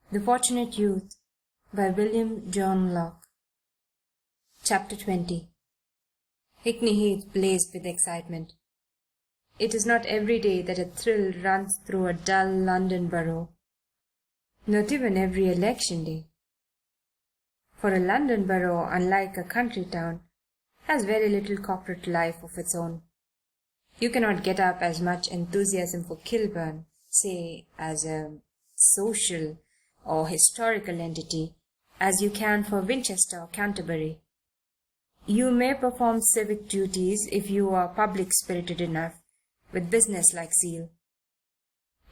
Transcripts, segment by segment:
The Fortunate Youth by William Johnla.Brought. Chapter 20. Hickney Heath blazed with excitement. It is not every day that a thrill runs through a dull London borough. Not even every election day. For a London borough, unlike a country town, has very little corporate life of its own. You cannot get up as much enthusiasm for Kilburn, say, as a social or historical entity, as you can for Winchester or Canterbury. You may perform civic duties if you are public-spirited enough, with business-like zeal.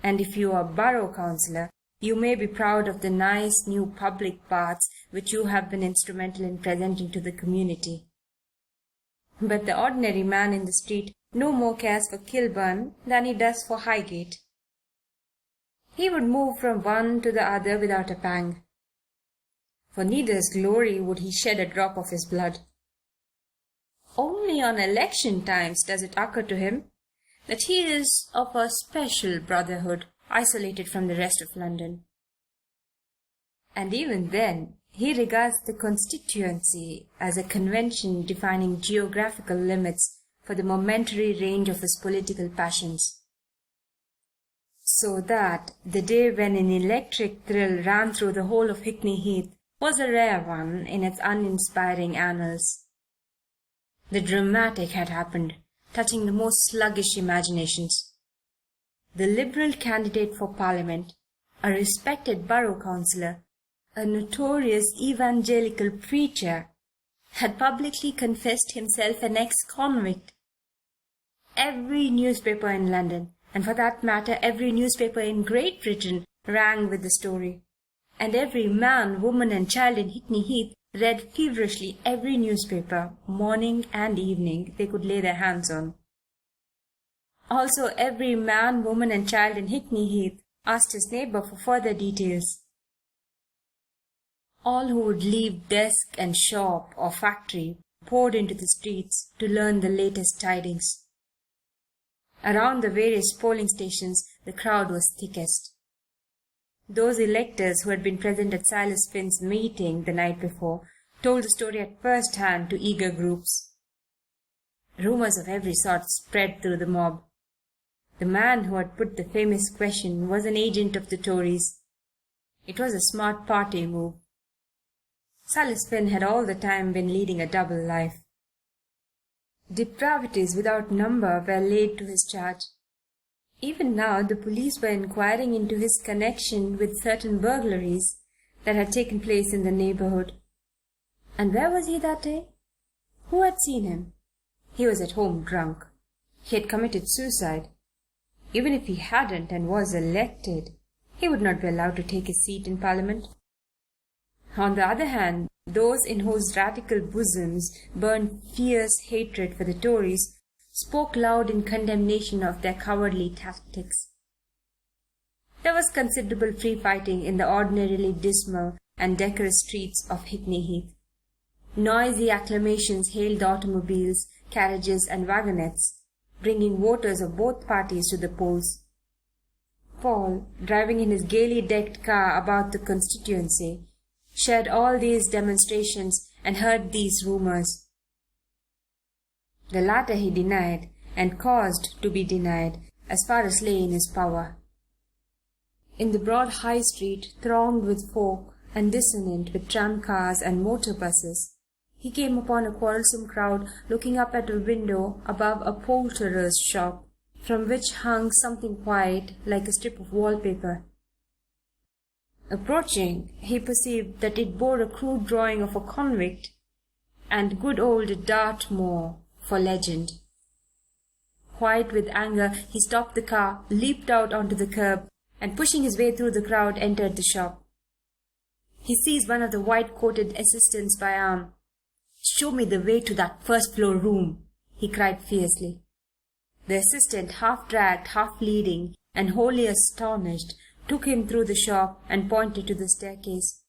And if you are borough councillor, you may be proud of the nice new public baths which you have been instrumental in presenting to the community. But the ordinary man in the street no more cares for Kilburn than he does for Highgate. He would move from one to the other without a pang. For neither's glory would he shed a drop of his blood. Only on election times does it occur to him that he is of a special brotherhood, isolated from the rest of London. And even then he regards the constituency as a convention defining geographical limits for the momentary range of his political passions. So that the day when an electric thrill ran through the whole of Hickney Heath was a rare one in its uninspiring annals. The dramatic had happened, touching the most sluggish imaginations. The Liberal candidate for Parliament, a respected borough councillor, a notorious evangelical preacher, had publicly confessed himself an ex-convict. Every newspaper in London, and for that matter every newspaper in Great Britain, rang with the story, and every man, woman and child in Hickney Heath read feverishly every newspaper, morning and evening, they could lay their hands on. Also every man, woman and child in Hickney Heath asked his neighbour for further details. All who would leave desk and shop or factory poured into the streets to learn the latest tidings. Around the various polling stations the crowd was thickest. Those electors who had been present at Silas Finn's meeting the night before told the story at first hand to eager groups. Rumours of every sort spread through the mob. The man who had put the famous question was an agent of the Tories. It was a smart party move. Silas Finn had all the time been leading a double life. Depravities without number were laid to his charge. Even now the police were inquiring into his connection with certain burglaries that had taken place in the neighbourhood. And where was he that day? Who had seen him? He was at home drunk. He had committed suicide. Even if he hadn't and was elected, he would not be allowed to take his seat in Parliament. On the other hand, those in whose radical bosoms burned fierce hatred for the Tories spoke loud in condemnation of their cowardly tactics. There was considerable free fighting in the ordinarily dismal and decorous streets of Hickney Heath. Noisy acclamations hailed automobiles, carriages and wagonettes, bringing voters of both parties to the polls. Paul, driving in his gaily decked car about the constituency, shared all these demonstrations and heard these rumours. The latter he denied, and caused to be denied, as far as lay in his power. In the broad High Street, thronged with folk and dissonant with tram-cars and motor-buses, he came upon a quarrelsome crowd looking up at a window above a poulterer's shop, from which hung something white like a strip of wallpaper. Approaching, he perceived that it bore a crude drawing of a convict and good old Dartmoor for legend. White with anger, he stopped the car, leaped out onto the curb, and pushing his way through the crowd entered the shop. He seized one of the white-coated assistants by arm. "Show me the way to that first-floor room," he cried fiercely. The assistant, half dragged, half leading, and wholly astonished, took him through the shop and pointed to the staircase.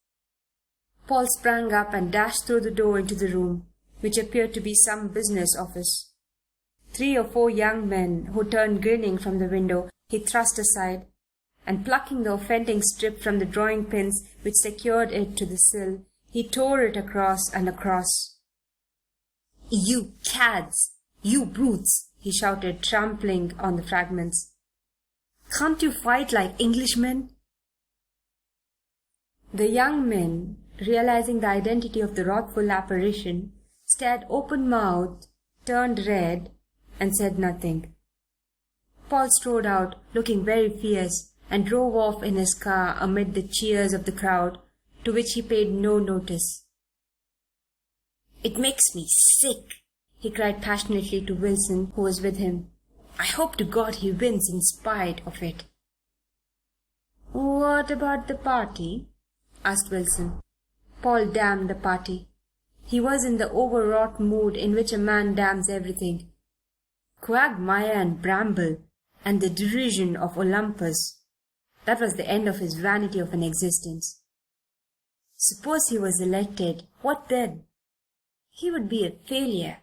Paul sprang up and dashed through the door into the room, which appeared to be some business office. 3 or 4 young men, who turned grinning from the window, he thrust aside, and plucking the offending strip from the drawing pins which secured it to the sill, he tore it across and across. "You cads! You brutes!" he shouted, trampling on the fragments. "Can't you fight like Englishmen?" The young men, realizing the identity of the wrathful apparition, stared open-mouthed, turned red, and said nothing. Paul strode out, looking very fierce, and drove off in his car amid the cheers of the crowd, to which he paid no notice. "It makes me sick," he cried passionately to Wilson, who was with him. "I hope to God he wins in spite of it." "What about the party?" asked Wilson. Paul damned the party. He was in the overwrought mood in which a man damns everything. Quagmire and bramble, and the derision of Olympus. That was the end of his vanity of an existence. Suppose he was elected, what then? He would be a failure.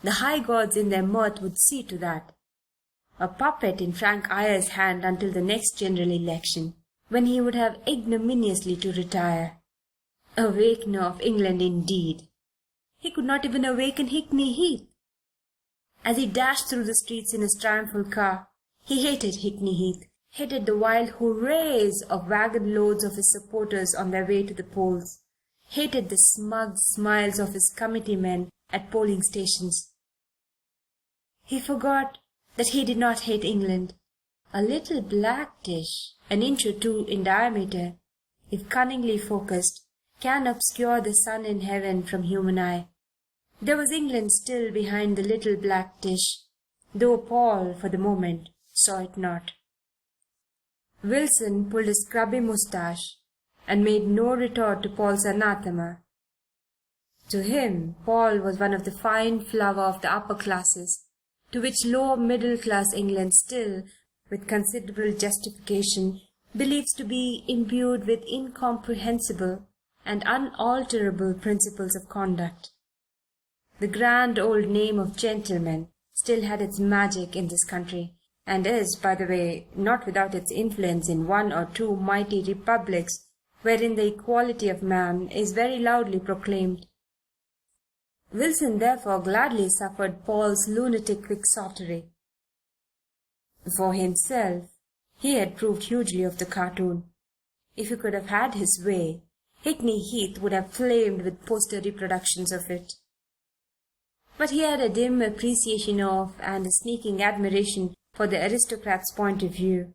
The high gods in their mirth would see to that. A puppet in Frank Ayer's hand until the next general election, when he would have ignominiously to retire. Awakener of England indeed. He could not even awaken Hickney Heath. As he dashed through the streets in his triumphal car, he hated Hickney Heath, hated the wild hurrahs of wagon loads of his supporters on their way to the polls, hated the smug smiles of his committeemen at polling stations. He forgot that he did not hate England. A little black dish, an inch or two in diameter, if cunningly focused, can obscure the sun in heaven from human eye. There was England still behind the little black dish, though Paul, for the moment, saw it not. Wilson pulled his scrubby moustache and made no retort to Paul's anathema. To him, Paul was one of the fine flower of the upper classes, to which lower middle-class England still, with considerable justification, believes to be imbued with incomprehensible and unalterable principles of conduct. The grand old name of gentleman still had its magic in this country, and is, by the way, not without its influence in one or two mighty republics wherein the equality of man is very loudly proclaimed. Wilson therefore gladly suffered Paul's lunatic quixotery. For himself, he had proved hugely of the cartoon. If he could have had his way, Hickney Heath would have flamed with poster reproductions of it. But he had a dim appreciation of and a sneaking admiration for the aristocrat's point of view,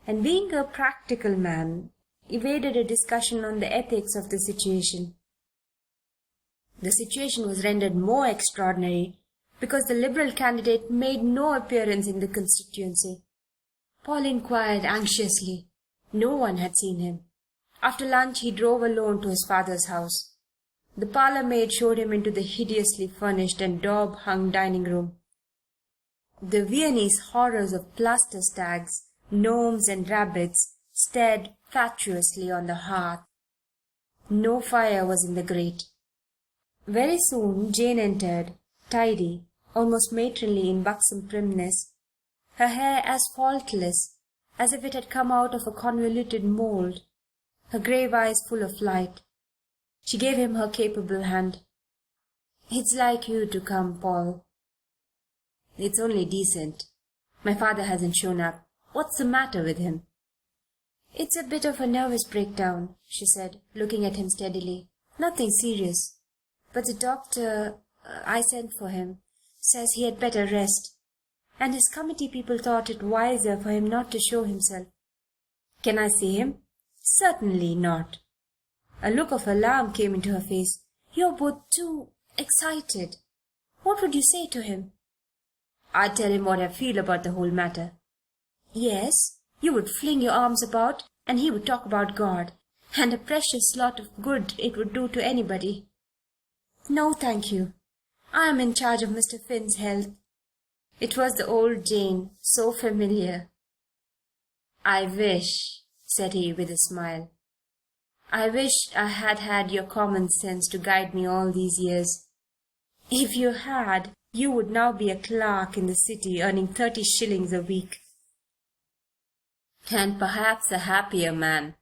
and being a practical man, evaded a discussion on the ethics of the situation. The situation was rendered more extraordinary because the Liberal candidate made no appearance in the constituency. Paul inquired anxiously. No one had seen him. After lunch he drove alone to his father's house. The parlour maid showed him into the hideously furnished and daub-hung dining room. The Viennese horrors of plaster stags, gnomes and rabbits stared fatuously on the hearth. No fire was in the grate. Very soon Jane entered, tidy, almost matronly in buxom primness, her hair as faultless as if it had come out of a convoluted mould, her grave eyes full of light. She gave him her capable hand. "It's like you to come, Paul." "It's only decent. My father hasn't shown up. What's the matter with him?" "It's a bit of a nervous breakdown," she said, looking at him steadily. "Nothing serious. But the doctor I sent for him says he had better rest. And his committee people thought it wiser for him not to show himself." "Can I see him?" "Certainly not." A look of alarm came into her face. "You're both too excited. What would you say to him?" "I'd tell him what I feel about the whole matter." "Yes, you would fling your arms about, and he would talk about God, and a precious lot of good it would do to anybody." "No, thank you. I am in charge of Mr. Finn's health." It was the old Jane, so familiar. "I wish," said he with a smile, "I wish I had had your common sense to guide me all these years. If you had, you would now be a clerk in the city earning 30 shillings a week." And perhaps a happier man.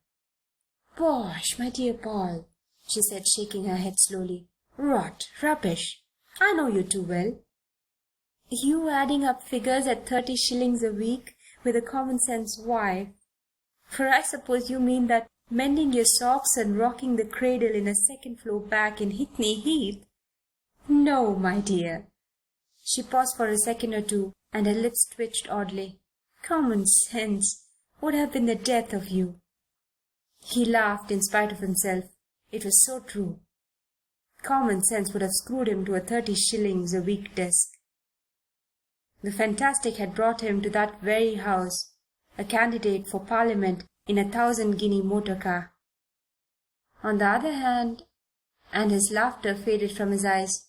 Bosh, my dear Paul, she said, shaking her head slowly. Rot, rubbish. I know you too well. You adding up figures at 30 shillings a week with a common-sense wife. For I suppose you mean that mending your socks and rocking the cradle in a second-floor back in Hickney Heath. No, my dear. She paused for a second or two, and her lips twitched oddly. Common sense would have been the death of you. He laughed in spite of himself. It was so true. Common sense would have screwed him to a 30 shillings a week desk. The fantastic had brought him to that very house, a candidate for Parliament in a 1,000-guinea motor car. On the other hand, and his laughter faded from his eyes,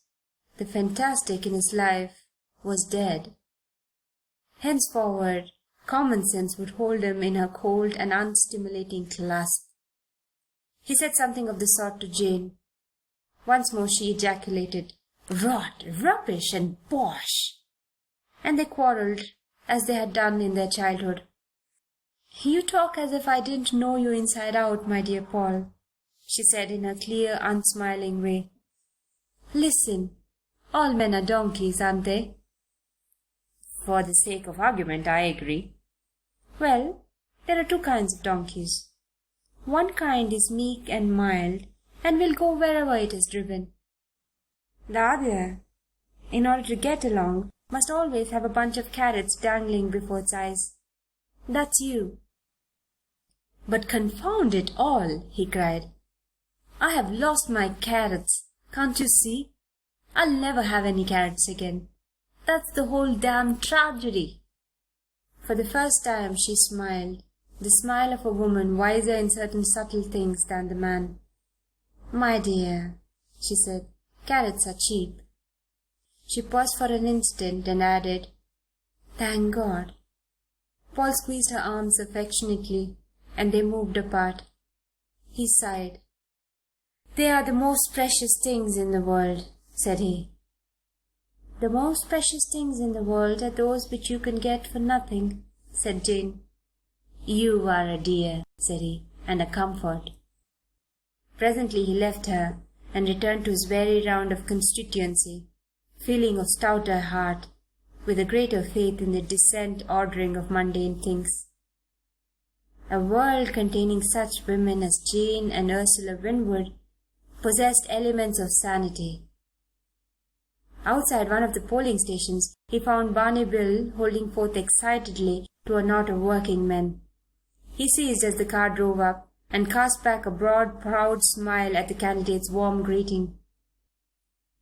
the fantastic in his life was dead. Henceforward, common sense would hold him in her cold and unstimulating clasp. He said something of the sort to Jane. Once more she ejaculated, "Rot, rubbish, and bosh!" And they quarrelled, as they had done in their childhood. "You talk as if I didn't know you inside out, my dear Paul," she said in her clear, unsmiling way. "Listen, all men are donkeys, aren't they?" For the sake of argument, I agree. Well, there are two kinds of donkeys. One kind is meek and mild, and will go wherever it is driven. The other, in order to get along, must always have a bunch of carrots dangling before its eyes. That's you. But confound it all, he cried. I have lost my carrots. Can't you see? I'll never have any carrots again. That's the whole damn tragedy. For the first time she smiled, the smile of a woman wiser in certain subtle things than the man. My dear, she said, carrots are cheap. She paused for an instant and added, Thank God. Paul squeezed her arms affectionately, and they moved apart. He sighed. They are the most precious things in the world, said he. The most precious things in the world are those which you can get for nothing, said Jane. You are a dear, said he, and a comfort. Presently he left her and returned to his weary round of constituency, feeling of stouter heart, with a greater faith in the decent ordering of mundane things. A world containing such women as Jane and Ursula Winwood possessed elements of sanity. Outside one of the polling stations, he found Barney Bill holding forth excitedly to a knot of working men. He ceased as the car drove up and cast back a broad, proud smile at the candidate's warm greeting.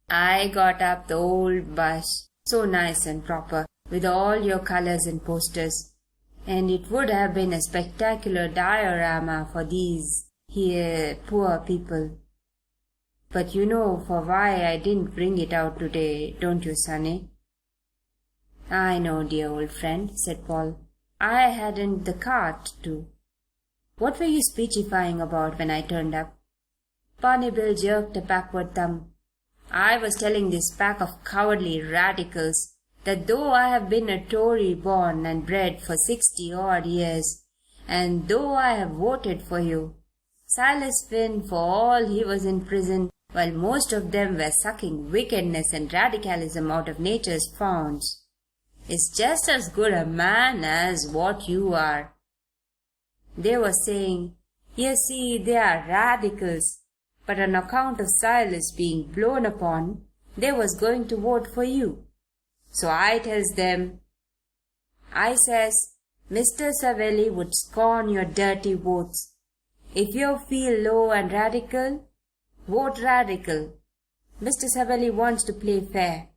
I got up the old bus, so nice and proper, with all your colours and posters, and it would have been a spectacular diorama for these here poor people. But you know for why I didn't bring it out today, don't you, Sonny? I know, dear old friend, said Paul. I hadn't the cart to. What were you speechifying about when I turned up? Barney Bill jerked a backward thumb. I was telling this pack of cowardly radicals that though I have been a Tory born and bred for 60-odd years, and though I have voted for you, Silas Finn, for all he was in prison, while most of them were sucking wickedness and radicalism out of nature's founts, is just as good a man as what you are. They were saying, you see, they are radicals, but on account of Silas being blown upon, they was going to vote for you. So I tells them, I says, Mr. Savelli would scorn your dirty votes. If you feel low and radical, vote radical. Mr. Savelli wants to play fair.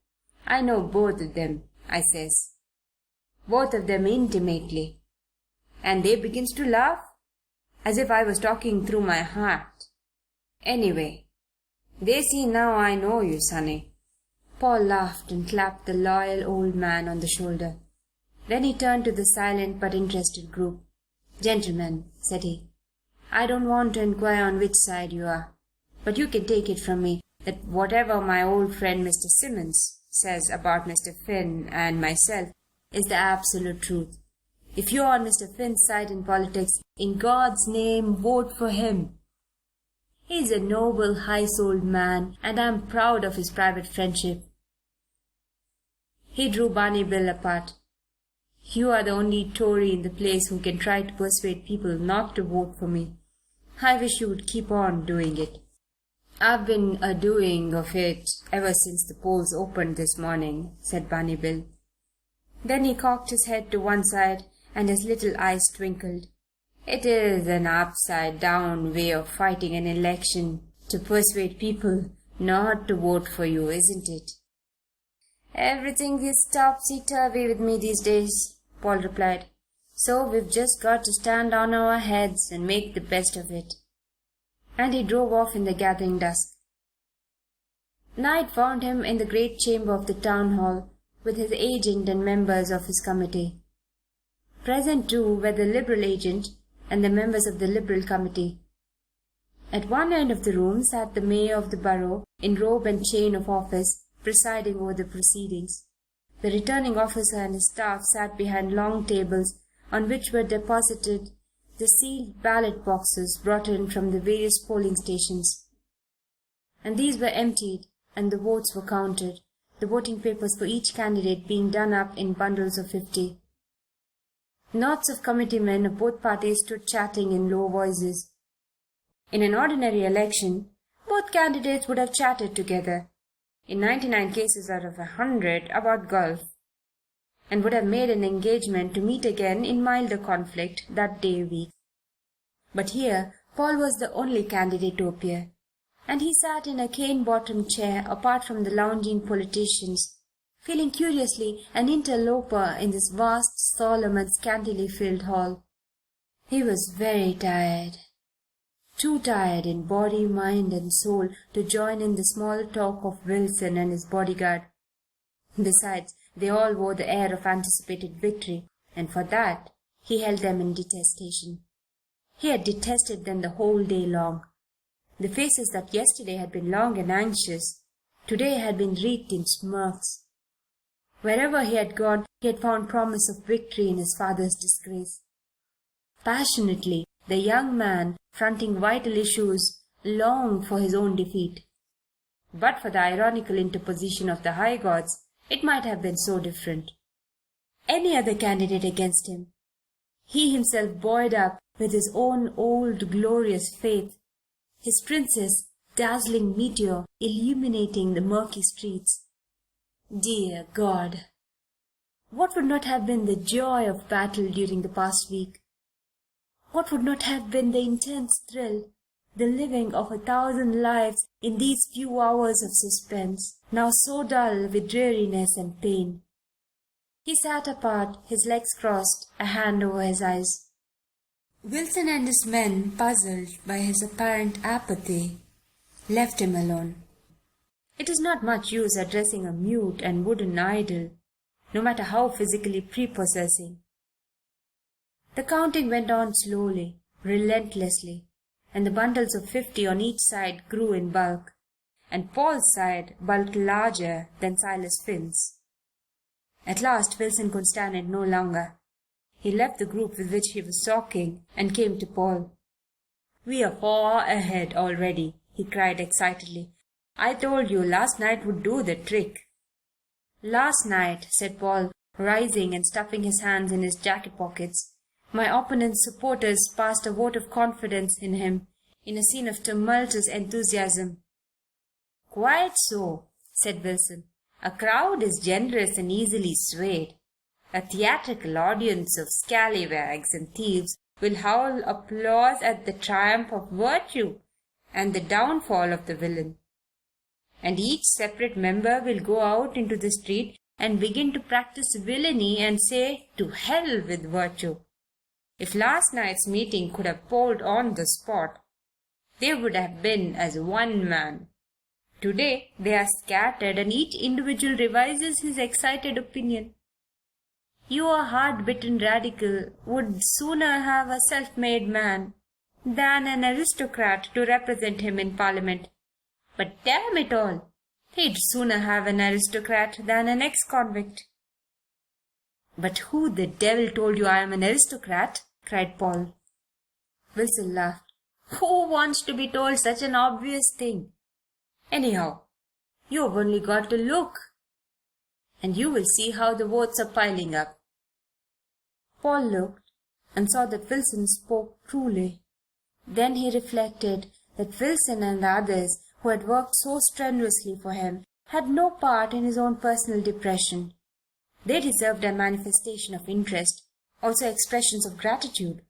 I know both of them, I says. Both of them intimately. And they begins to laugh, as if I was talking through my heart. Anyway, they see now I know you, Sonny. Paul laughed and clapped the loyal old man on the shoulder. Then he turned to the silent but interested group. Gentlemen, said he, I don't want to inquire on which side you are, but you can take it from me that whatever my old friend Mr. Simmons says about Mr. Finn and myself is the absolute truth. If you're on Mr. Finn's side in politics, in God's name, vote for him. He's a noble, high-souled man, and I'm proud of his private friendship." He drew Barney Bill apart. "You are the only Tory in the place who can try to persuade people not to vote for me. I wish you would keep on doing it." "I've been a-doing of it ever since the polls opened this morning," said Barney Bill. Then he cocked his head to one side and his little eyes twinkled. "It is an upside-down way of fighting an election to persuade people not to vote for you, isn't it?" "Everything is topsy-turvy with me these days," Paul replied. "So we've just got to stand on our heads and make the best of it." And he drove off in the gathering dusk. Night found him in the great chamber of the town hall with his agent and members of his committee. Present, too, were the Liberal agent and the members of the Liberal committee. At one end of the room sat the mayor of the borough in robe and chain of office, presiding over the proceedings. The returning officer and his staff sat behind long tables on which were deposited the sealed ballot boxes brought in from the various polling stations. And these were emptied and the votes were counted, the voting papers for each candidate being done up in bundles of 50. Knots of committeemen of both parties stood chatting in low voices. In an ordinary election, both candidates would have chatted together, in 99 cases out of 100 about golf, and would have made an engagement to meet again in milder conflict that day week. But here Paul was the only candidate to appear, and he sat in a cane-bottomed chair apart from the lounging politicians, feeling curiously an interloper in this vast, solemn and scantily filled hall. He was very tired, too tired in body, mind and soul to join in the small talk of Wilson and his bodyguard. Besides, they all wore the air of anticipated victory, and for that he held them in detestation. He had detested them the whole day long. The faces that yesterday had been long and anxious, today had been wreathed in smirks. Wherever he had gone, he had found promise of victory in his father's disgrace. Passionately, the young man, fronting vital issues, longed for his own defeat. But for the ironical interposition of the high gods, it might have been so different. Any other candidate against him, he himself buoyed up with his own old glorious faith, his princess dazzling meteor illuminating the murky streets. Dear God! What would not have been the joy of battle during the past week? What would not have been the intense thrill, the living of 1,000 lives in these few hours of suspense, now so dull with dreariness and pain? He sat apart, his legs crossed, a hand over his eyes. Wilson and his men, puzzled by his apparent apathy, left him alone. It is not much use addressing a mute and wooden idol, no matter how physically prepossessing. The counting went on slowly, relentlessly, and the bundles of 50 on each side grew in bulk, and Paul's side bulked larger than Silas Finn's. At last Wilson could stand it no longer. He left the group with which he was talking and came to Paul. "We are far ahead already," he cried excitedly. "I told you last night would do the trick." "Last night," said Paul, rising and stuffing his hands in his jacket pockets, "my opponent's supporters passed a vote of confidence in him in a scene of tumultuous enthusiasm." "Quite so," said Wilson. "A crowd is generous and easily swayed. A theatrical audience of scallywags and thieves will howl applause at the triumph of virtue and the downfall of the villain. And each separate member will go out into the street and begin to practice villainy and say, 'To hell with virtue.' If last night's meeting could have polled on the spot, they would have been as one man. Today they are scattered and each individual revises his excited opinion. Your hard-bitten radical would sooner have a self-made man than an aristocrat to represent him in Parliament. But damn it all, he'd sooner have an aristocrat than an ex-convict." "But who the devil told you I am an aristocrat?" cried Paul. Wilson laughed. "Who wants to be told such an obvious thing? Anyhow, you've only got to look, and you will see how the votes are piling up." Paul looked and saw that Wilson spoke truly. Then he reflected that Wilson and the others who had worked so strenuously for him had no part in his own personal depression. They deserved a manifestation of interest, also expressions of gratitude.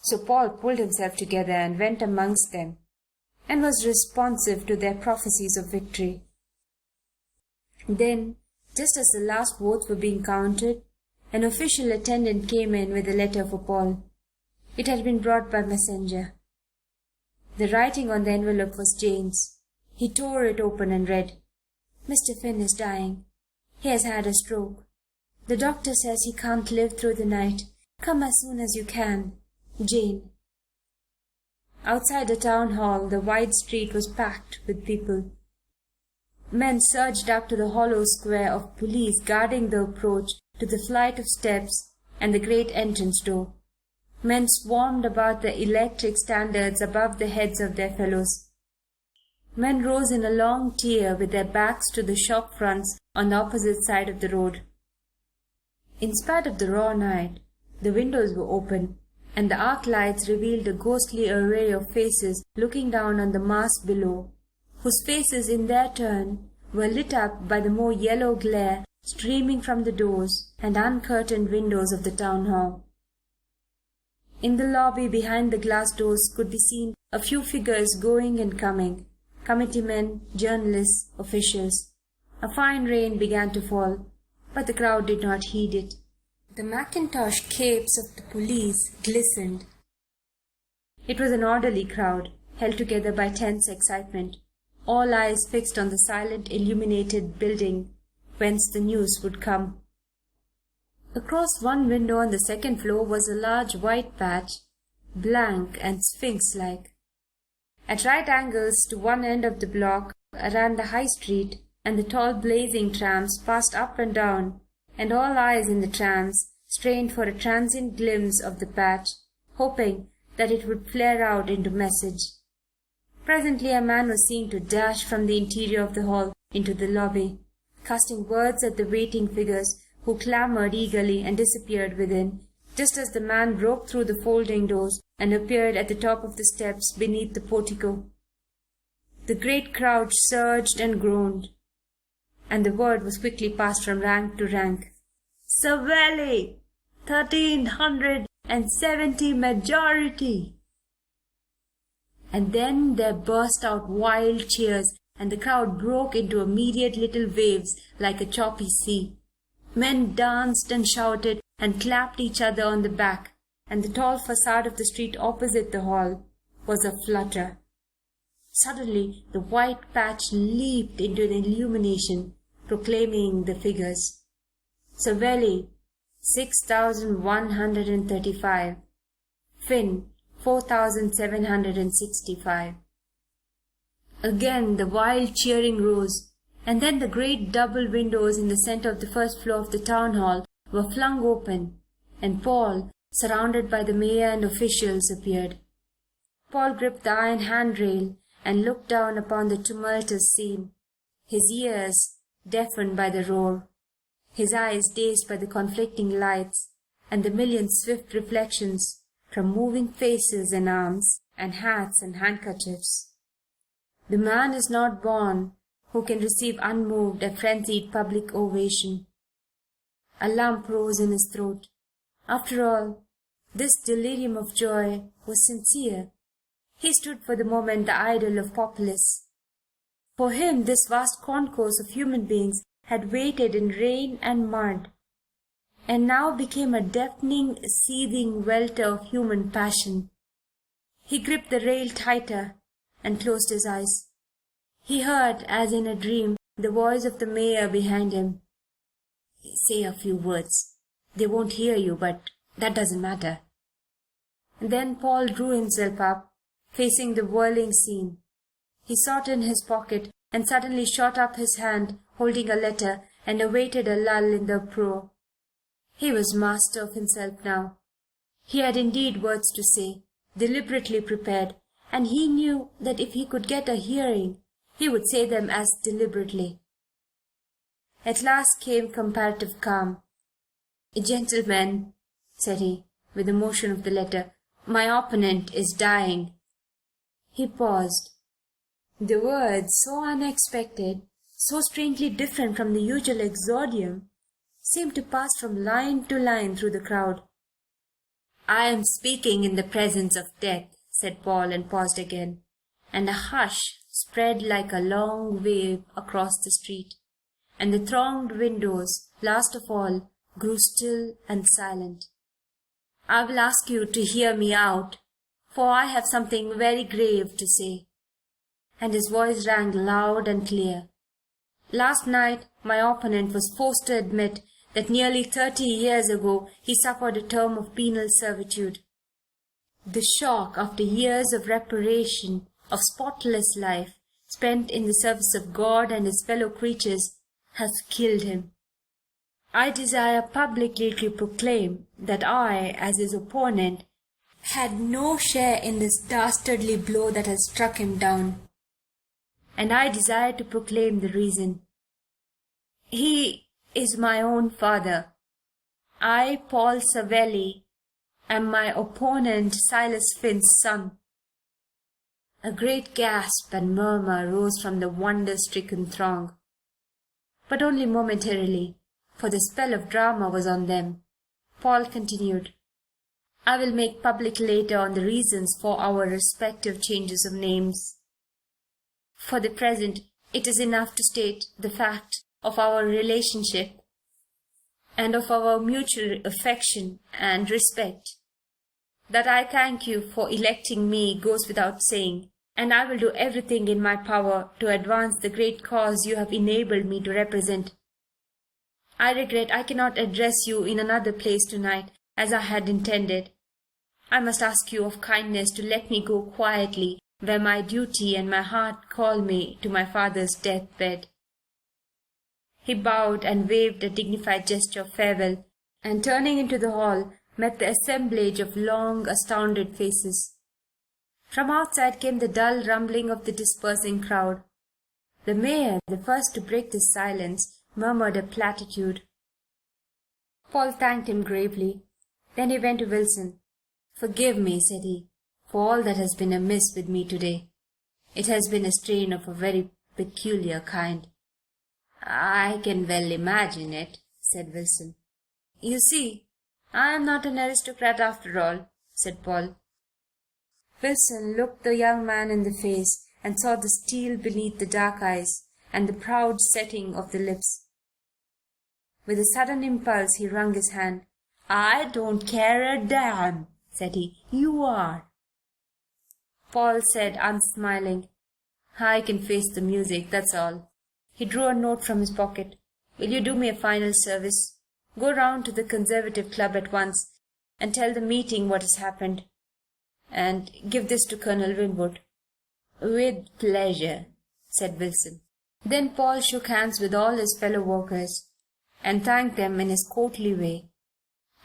So Paul pulled himself together and went amongst them, and was responsive to their prophecies of victory. Then, just as the last votes were being counted, an official attendant came in with a letter for Paul. It had been brought by messenger. The writing on the envelope was Jane's. He tore it open and read, "Mr. Finn is dying. He has had a stroke. The doctor says he can't live through the night. Come as soon as you can. Jane." Outside the town hall, the wide street was packed with people. Men surged up to the hollow square of police guarding the approach to the flight of steps and the great entrance door. Men swarmed about the electric standards above the heads of their fellows. Men rose in a long tier with their backs to the shop fronts on the opposite side of the road. In spite of the raw night, the windows were open, and the arc lights revealed a ghostly array of faces looking down on the mass below, whose faces in their turn were lit up by the more yellow glare streaming from the doors and uncurtained windows of the town hall. In the lobby behind the glass doors could be seen a few figures going and coming, committeemen, journalists, officials. A fine rain began to fall, but the crowd did not heed it. The mackintosh capes of the police glistened. It was an orderly crowd, held together by tense excitement, all eyes fixed on the silent, illuminated building whence the news would come. Across one window on the second floor was a large white patch, blank and sphinx-like. At right angles to one end of the block ran the high street, and the tall blazing trams passed up and down, and all eyes in the trams strained for a transient glimpse of the patch, hoping that it would flare out into message. Presently a man was seen to dash from the interior of the hall into the lobby, casting words at the waiting figures who clamoured eagerly and disappeared within, just as the man broke through the folding doors and appeared at the top of the steps beneath the portico. The great crowd surged and groaned, and the word was quickly passed from rank to rank. "Savelli! 1,370 majority!" And then there burst out wild cheers, and the crowd broke into immediate little waves like a choppy sea. Men danced and shouted and clapped each other on the back, and the tall facade of the street opposite the hall was aflutter. Suddenly the white patch leaped into an illumination, proclaiming the figures. Savelli, 6,135. Finn, 4,765. Again the wild cheering rose, and then the great double windows in the center of the first floor of the town hall were flung open, and Paul, surrounded by the mayor and officials, appeared. Paul gripped the iron handrail and looked down upon the tumultuous scene, his ears deafened by the roar, his eyes dazed by the conflicting lights and the million swift reflections from moving faces and arms and hats and handkerchiefs. The man is not born who can receive unmoved a frenzied public ovation. A lump rose in his throat. After all, this delirium of joy was sincere. He stood for the moment the idol of populace. For him this vast concourse of human beings had waited in rain and mud, and now became a deafening, seething welter of human passion. He gripped the rail tighter and closed his eyes. He heard, as in a dream, the voice of the mayor behind him. "Say a few words. They won't hear you, but that doesn't matter." And then Paul drew himself up, facing the whirling scene. He sought in his pocket and suddenly shot up his hand, holding a letter, and awaited a lull in the uproar. He was master of himself now. He had indeed words to say, deliberately prepared, and he knew that if he could get a hearing, he would say them as deliberately. At last came comparative calm. "Gentlemen," said he, with the motion of the letter, "my opponent is dying." He paused. The words, so unexpected, so strangely different from the usual exordium, seemed to pass from line to line through the crowd. "I am speaking in the presence of death," said Paul, and paused again, and a hush spread like a long wave across the street, and the thronged windows, last of all, grew still and silent. "I will ask you to hear me out, for I have something very grave to say." And his voice rang loud and clear. "Last night my opponent was forced to admit that nearly 30 years ago he suffered a term of penal servitude. The shock, after years of reparation, of spotless life, spent in the service of God and his fellow creatures, has killed him. I desire publicly to proclaim that I, as his opponent, had no share in this dastardly blow that has struck him down. And I desire to proclaim the reason. He is my own father. I, Paul Savelli, am my opponent Silas Finn's son." A great gasp and murmur rose from the wonder-stricken throng, but only momentarily, for the spell of drama was on them. Paul continued, "I will make public later on the reasons for our respective changes of names. For the present, it is enough to state the fact of our relationship and of our mutual affection and respect. That I thank you for electing me goes without saying, and I will do everything in my power to advance the great cause you have enabled me to represent. I regret I cannot address you in another place tonight, as I had intended. I must ask you of kindness to let me go quietly where my duty and my heart call me to my father's deathbed." He bowed and waved a dignified gesture of farewell, and turning into the hall, met the assemblage of long, astounded faces. From outside came the dull rumbling of the dispersing crowd. The mayor, the first to break this silence, murmured a platitude. Paul thanked him gravely. Then he went to Wilson. "Forgive me," said he, "for all that has been amiss with me today. It has been a strain of a very peculiar kind." "I can well imagine it," said Wilson. "You see, I am not an aristocrat after all," said Paul. Wilson looked the young man in the face and saw the steel beneath the dark eyes and the proud setting of the lips. With a sudden impulse he wrung his hand. "I don't care a damn," said he. "You are." Paul said, unsmiling, "I can face the music, that's all." He drew a note from his pocket. "Will you do me a final service? Go round to the Conservative Club at once and tell the meeting what has happened. And give this to Colonel Winwood." "With pleasure," said Wilson. Then Paul shook hands with all his fellow workers and thanked them in his courtly way,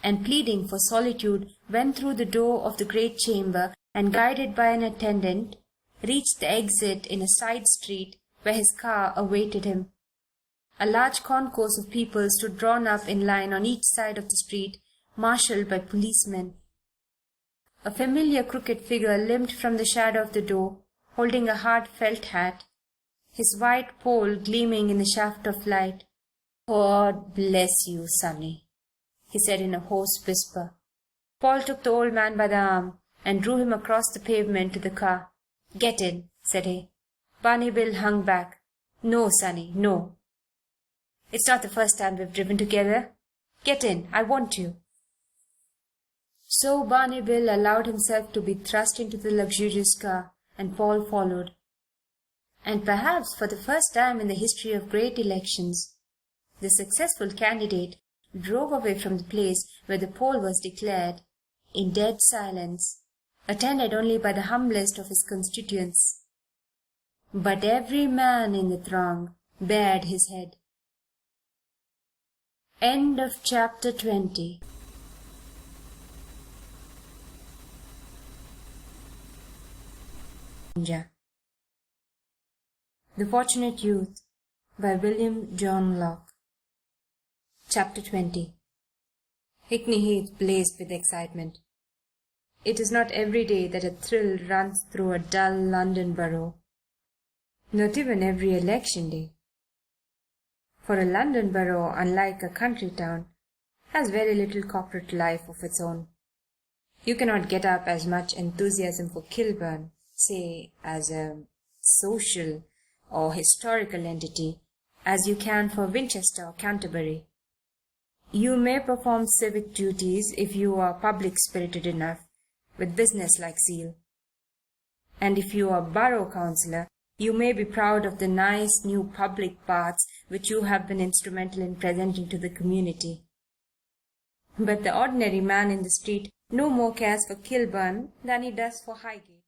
and pleading for solitude went through the door of the great chamber and, guided by an attendant, reached the exit in a side street where his car awaited him. A large concourse of people stood drawn up in line on each side of the street, marshalled by policemen. A familiar crooked figure limped from the shadow of the door, holding a hard felt hat, his white poll gleaming in the shaft of light. "God bless you, sonny," he said in a hoarse whisper. Paul took the old man by the arm and drew him across the pavement to the car. "Get in," said he. Barney Bill hung back. "No, sonny, no. It's not the first time we've driven together. Get in. I want you." So Barney Bill allowed himself to be thrust into the luxurious car, and Paul followed. And perhaps for the first time in the history of great elections, the successful candidate drove away from the place where the poll was declared in dead silence, attended only by the humblest of his constituents. But every man in the throng bared his head. End of chapter 20. The Fortunate Youth by William Johnla.Brought. Chapter 20. Hickney Heath blazed with excitement. It is not every day that a thrill runs through a dull London borough. Not even every election day. For a London borough, unlike a country town, has very little corporate life of its own. You cannot get up as much enthusiasm for Kilburn, say, as a social or historical entity, as you can for Winchester or Canterbury. You may perform civic duties if you are public-spirited enough, with business-like zeal. And if you are borough councillor, you may be proud of the nice new public baths which you have been instrumental in presenting to the community. But the ordinary man in the street no more cares for Kilburn than he does for Highgate.